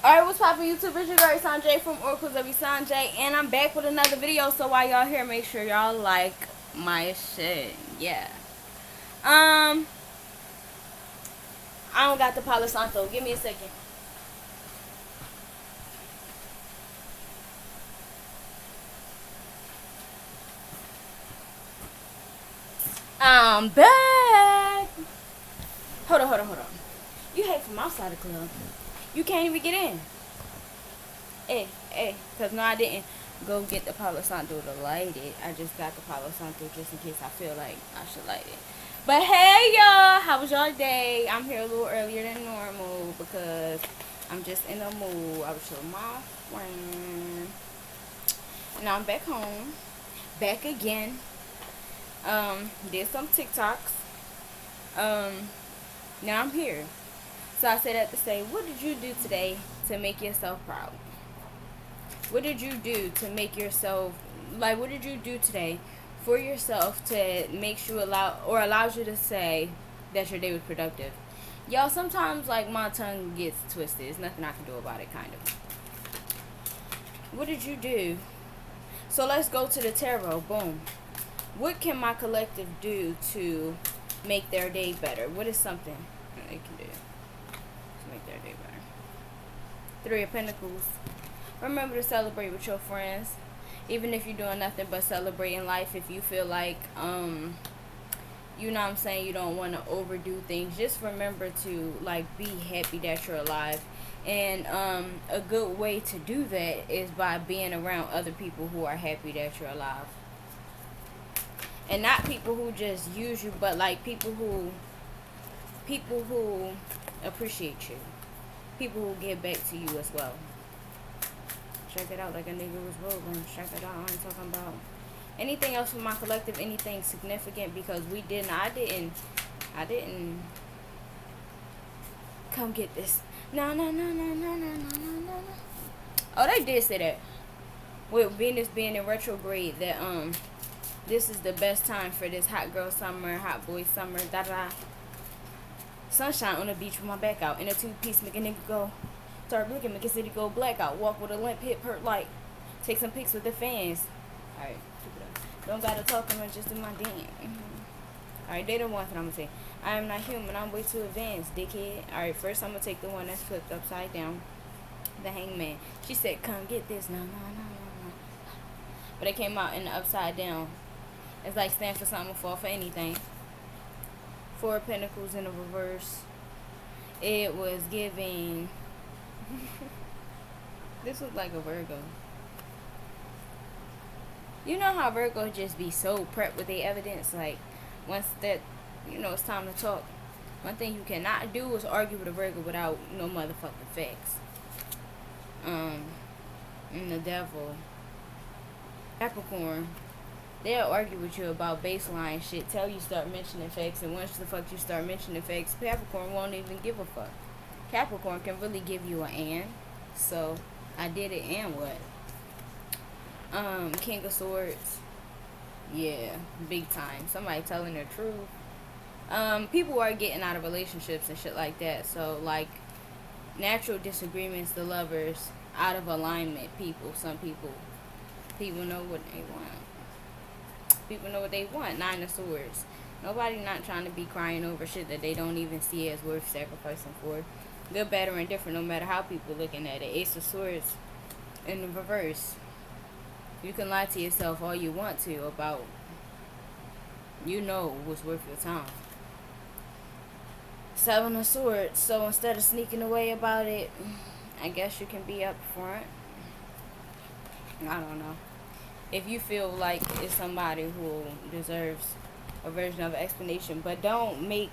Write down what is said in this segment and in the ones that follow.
Alright, what's poppin' YouTube? It's your girl Esenje from Oracles of Esenje, and I'm back with another video. So while y'all here, make sure y'all like my shit. Yeah. I don't got the Palo Santo. Give me a second. I'm back. Hold on. You hate from outside the club. You can't even get in. Cause no, I didn't go get the Palo Santo to light it. I just got the Palo Santo just in case I feel like I should light it. But hey y'all, how was y'all day? I'm here a little earlier than normal because I'm just in a mood. I was with my friend. Now I'm back home. Back again. Did some TikToks. Now I'm here. So I said that to say, what did you do today to make yourself proud? What did you do to make yourself, like, what did you do today for yourself to make you allows you to say that your day was productive? Y'all, sometimes, like, my tongue gets twisted. There's nothing I can do about it, kind of. What did you do? So let's go to the tarot. Boom. What can my collective do to make their day better? What is something they can do to make their day better? Three of Pentacles. Remember to celebrate with your friends. Even if you're doing nothing but celebrating life. If you feel like, you know what I'm saying, you don't want to overdo things. Just remember to, like, be happy that you're alive. And a good way to do that is by being around other people who are happy that you're alive. And not people who just use you, but like people who appreciate you. People who give back to you as well. Check it out like a nigga was rolling. Check it out. I ain't talking about anything else from my collective, anything significant, because I didn't come get this. No. Oh, they did say that. With Venus being in retrograde, that this is the best time for this hot girl summer, hot boy summer, sunshine on the beach with my back out. In a two-piece, make a nigga go. Start looking, make a city go blackout. Walk with a limp, hit hurt light. Take some pics with the fans. Alright, don't gotta talk, I'm just do my dance. Alright, they the ones that I'm gonna say. I am not human, I'm way too advanced, dickhead. Alright, first I'm gonna take the one that's flipped upside down. The hangman. She said, come get this. No. But it came out in the upside down. It's like stand for something, fall for anything. Four of Pentacles in the reverse. It was giving... This was like a Virgo. You know how Virgo just be so prepped with the evidence? Like, once that, you know, it's time to talk. One thing you cannot do is argue with a Virgo without no motherfucking facts. And the devil. Capricorn. They'll argue with you about baseline shit. Tell you start mentioning facts. And once the fuck you start mentioning facts, Capricorn won't even give a fuck. Capricorn can really give you an and. So, I did it and what? King of Swords. Yeah, big time. Somebody telling the truth. People are getting out of relationships and shit like that. So, like, natural disagreements, the lovers, out of alignment people. Some people know what they want. People know what they want. Nine of Swords. Nobody not trying to be crying over shit that they don't even see as worth sacrificing for. Good, bad, or indifferent, no matter how people looking at it. Ace of Swords in the reverse. You can lie to yourself all you want to about, you know, what's worth your time. Seven of Swords. So instead of sneaking away about it, I guess you can be up front. I don't know. If you feel like it's somebody who deserves a version of an explanation, but don't make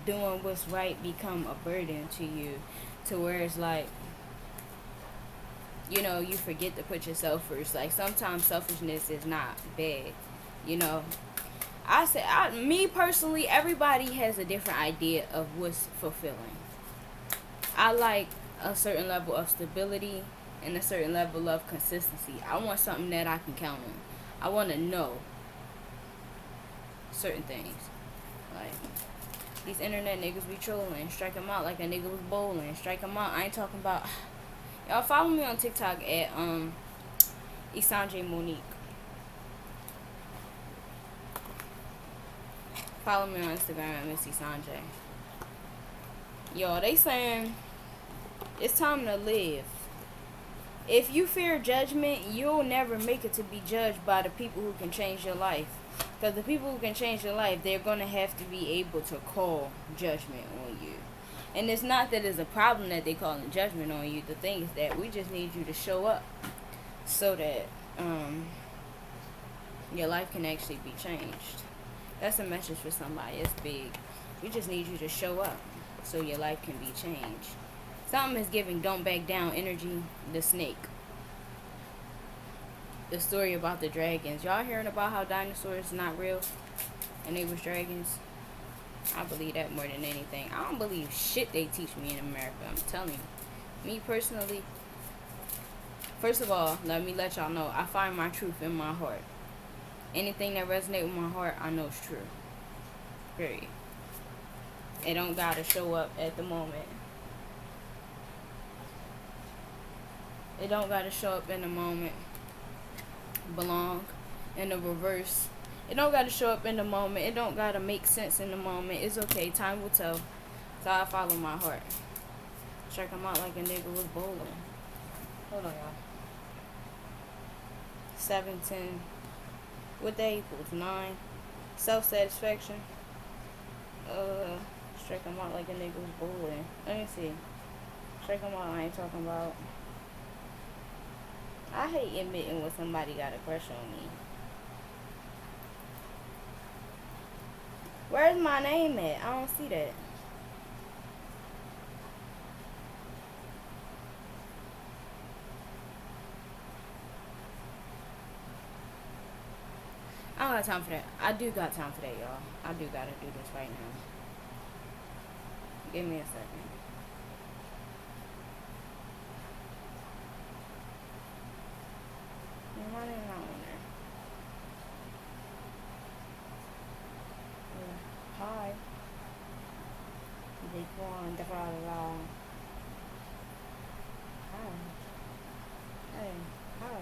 doing what's right become a burden to you, to where it's like, you know, you forget to put yourself first. Like, sometimes selfishness is not bad, you know. Me personally, everybody has a different idea of what's fulfilling. I like a certain level of stability and a certain level of consistency. I want something that I can count on. I want to know certain things. Like, these internet niggas be trolling. Strike them out like a nigga was bowling. Strike them out. I ain't talking about Y'all follow me on TikTok at Esenje Monique. Follow me on Instagram at Miss Esenje. Yo, they saying it's time to live. If you fear judgment, you'll never make it to be judged by the people who can change your life. Because the people who can change your life, they're going to have to be able to call judgment on you. And it's not that it's a problem that they calling judgment on you. The thing is that we just need you to show up so that your life can actually be changed. That's a message for somebody. It's big. We just need you to show up so your life can be changed. Something is giving don't back down energy, the snake. The story about the dragons. Y'all hearing about how dinosaurs not real and they was dragons? I believe that more than anything. I don't believe shit they teach me in America. I'm telling you. Me personally, first of all, let me let y'all know, I find my truth in my heart. Anything that resonates with my heart, I know is true. Period. It don't gotta show up at the moment. It don't gotta show up in the moment. Belong in the reverse. It don't gotta show up in the moment. It don't gotta make sense in the moment. It's okay. Time will tell. So I follow my heart. Check them out like a nigga was bowling. Hold on, y'all. 7, 10. What that equals? 9. Self-satisfaction. Strike them out like a nigga was bowling. Let me see. Strike them out. I ain't talking about. I hate admitting when somebody got a crush on me. Where's my name at? I don't see that. I don't got time for that. I do got time for that, y'all. I do gotta do this right now. Give me a second. My name not on there. Hi. They go on the Hi. Hey. Hi.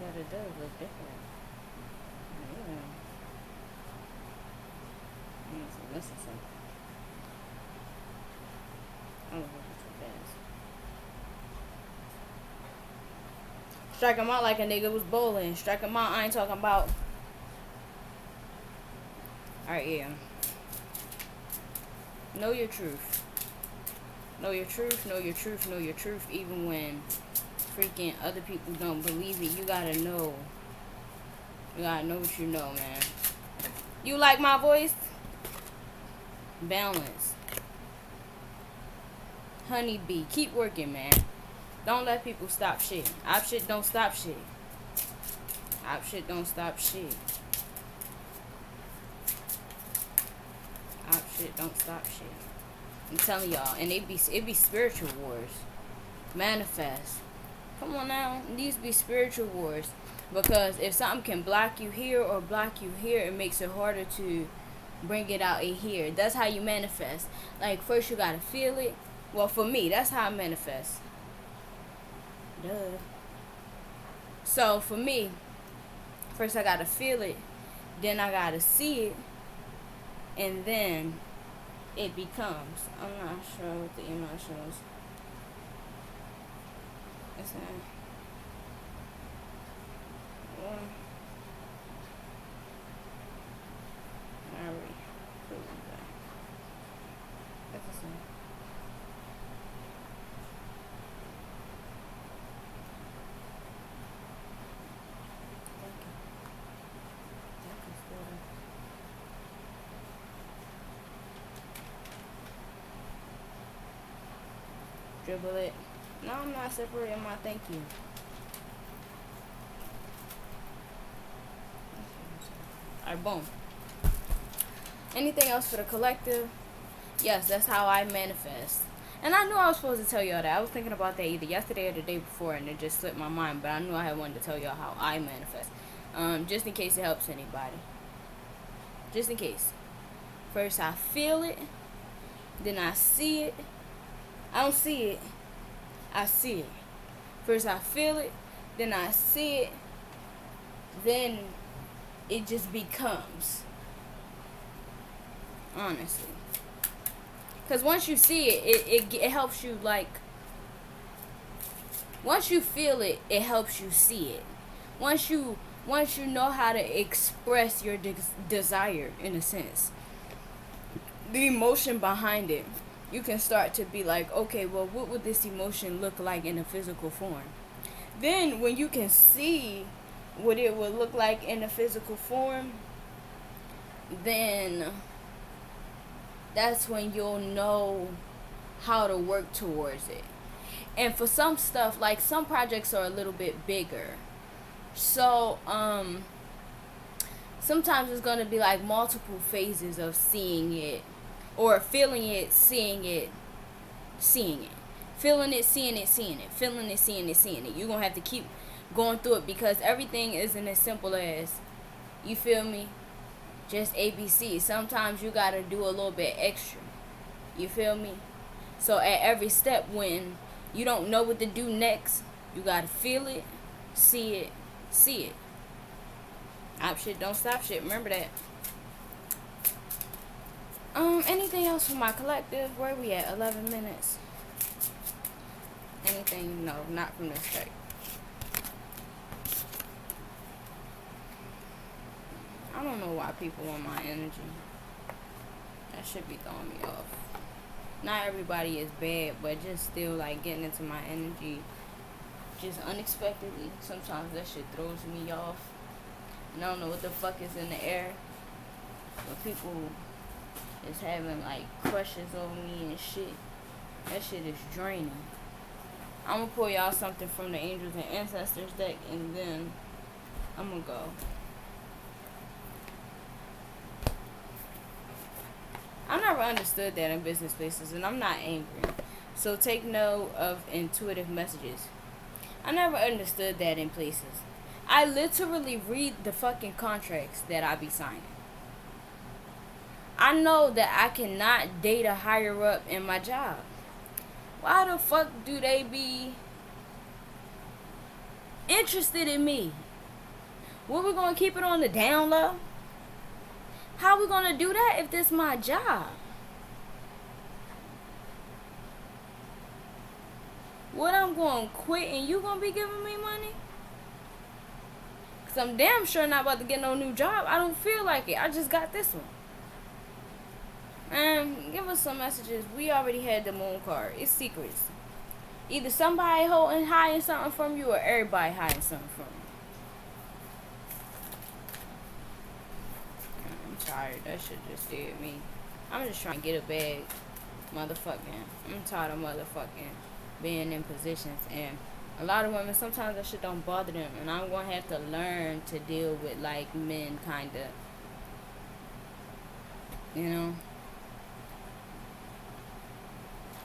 But it does look different. Yeah. This is something. I'm looking too fast. Strike him out like a nigga was bowling. Strike him out. I ain't talking about. Alright, yeah. Know your truth. Know your truth. Know your truth. Know your truth. Even when freaking other people don't believe it, you gotta know. You gotta know what you know, man. You like my voice? Balance. Honeybee. Keep working, man. Don't let people stop shit. Op shit don't stop shit. Op shit don't stop shit. Op shit don't stop shit. I'm telling y'all, and it be spiritual wars. Manifest. Come on now, these be spiritual wars. Because if something can block you here or block you here, it makes it harder to bring it out in here. That's how you manifest. Like, first you gotta feel it. Well, for me, that's how I manifest. Duh. So, for me, first I gotta feel it. Then I gotta see it. And then it becomes. I'm not sure what the emotions. It's not. I already proved that. That's the same. Thank you. Thank you, Spirit. Dribble it. No, I'm not separating my thank you. Alright, boom. Anything else for the collective? Yes, that's how I manifest. And I knew I was supposed to tell y'all that. I was thinking about that either yesterday or the day before, and it just slipped my mind. But I knew I had wanted to tell y'all how I manifest. Just in case it helps anybody. Just in case. First I feel it, then I see it. I don't see it, I see it. First I feel it, then I see it, then it just becomes. Honestly. Because once you see it, it helps you, like, once you feel it, it helps you see it. Once you know how to express your desire, in a sense, the emotion behind it, you can start to be like, okay, well, what would this emotion look like in a physical form? Then when you can see what it would look like in a physical form, then that's when you'll know how to work towards it. And for some stuff, like, some projects are a little bit bigger, so sometimes it's going to be like multiple phases of seeing it, or feeling it, seeing it, seeing it, feeling it, seeing it, seeing it, feeling it, seeing it, seeing it. You're going to have to keep going through it, because everything isn't as simple as, you feel me, just ABC. Sometimes you got to do a little bit extra. You feel me? So at every step, when you don't know what to do next, you got to feel it, see it, see it. Op shit, don't stop shit. Remember that. Anything else from my collective? Where we at? 11 minutes. Anything? No, not from this check. I don't know why people want my energy. That should be throwing me off. Not everybody is bad, but just still, like, getting into my energy just unexpectedly. Sometimes that shit throws me off. And I don't know what the fuck is in the air. But people is having, like, crushes over me and shit. That shit is draining. I'm gonna pull y'all something from the Angels and Ancestors deck, and then I'm gonna go. I never understood that in business places, and I'm not angry. So take note of intuitive messages. I never understood that in places. I literally read the fucking contracts that I be signing. I know that I cannot date a higher up in my job. Why the fuck do they be interested in me? We gonna keep it on the down low? How we gonna do that if this my job? What, I'm gonna quit and you gonna be giving me money? Cause I'm damn sure not about to get no new job. I don't feel like it. I just got this one. Give us some messages. We already had the moon card. It's secrets. Either somebody hiding something from you, or everybody hiding something from you. I'm tired. That shit just scared me. I'm just trying to get a bag. Motherfucking. I'm tired of motherfucking being in positions. And a lot of women, sometimes that shit don't bother them. And I'm going to have to learn to deal with, like, men, kind of. You know?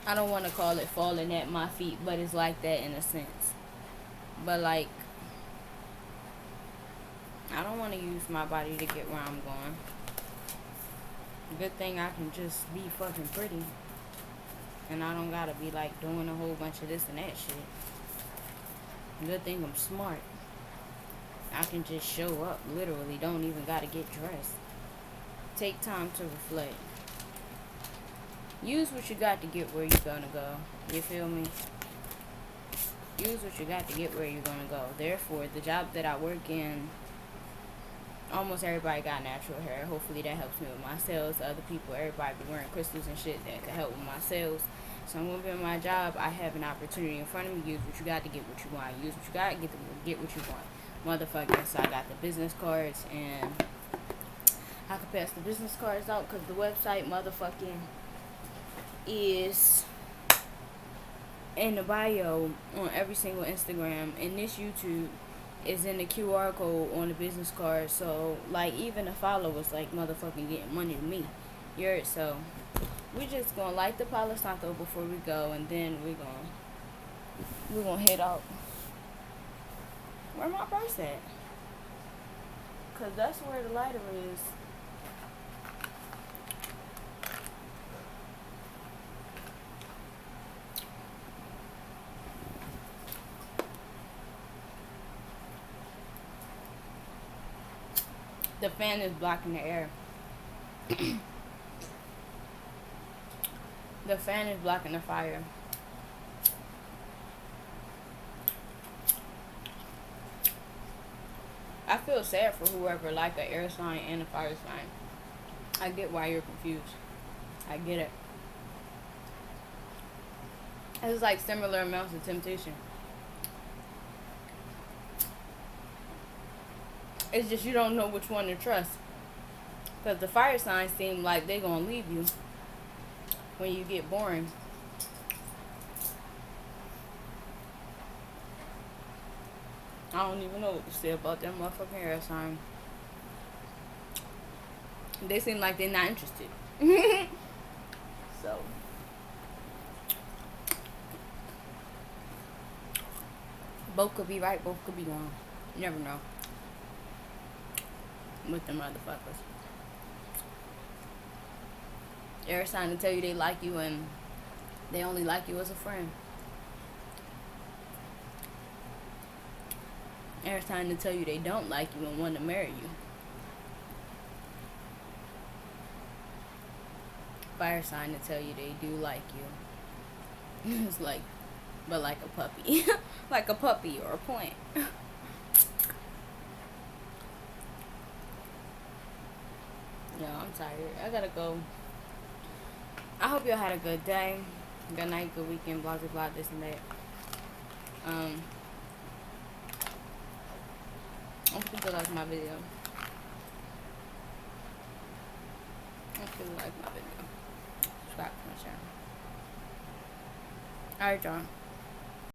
I don't want to call it falling at my feet, but it's like that in a sense. But, like, I don't want to use my body to get where I'm going. Good thing I can just be fucking pretty. And I don't gotta be, like, doing a whole bunch of this and that shit. Good thing I'm smart. I can just show up, literally. Don't even gotta get dressed. Take time to reflect. Use what you got to get where you're gonna go. You feel me? Use what you got to get where you're gonna go. Therefore, the job that I work in, almost everybody got natural hair. Hopefully that helps me with my sales. Other people, everybody be wearing crystals and shit that could help with my sales. So I'm gonna be in my job. I have an opportunity in front of me. Use what you got to get what you want. Use what you got, get what you want. Motherfucker. So I got the business cards, and I can pass the business cards out because the website motherfucking is in the bio on every single Instagram, and this YouTube is in the QR code on the business card. So, like, even the followers, like, motherfucking getting money to me. You heard? So We just gonna light the Palo Santo before we go, and then we're gonna head out. Where my purse at? Cause that's where the lighter is. The fan is blocking the air. The fan is blocking the fire. I feel sad for whoever like an air sign and a fire sign. I get why you're confused. I get it. It's like similar amounts of temptation. It's just you don't know which one to trust. Because the fire signs seem like they're going to leave you when you get boring. I don't even know what to say about them motherfucking air sign. They seem like they're not interested. So, both could be right, both could be wrong. You never know. With them motherfuckers. Air sign to tell you they like you and they only like you as a friend. Air sign to tell you they don't like you and want to marry you. Fire sign to tell you they do like you. It's like, but like a puppy. Like a puppy or a plant. Yeah, I'm tired. I gotta go. I hope y'all had a good day. Good night, good weekend, blah, blah, blah, this and that. I hope you like my video. I hope you like my video. Subscribe to my channel. Alright, y'all.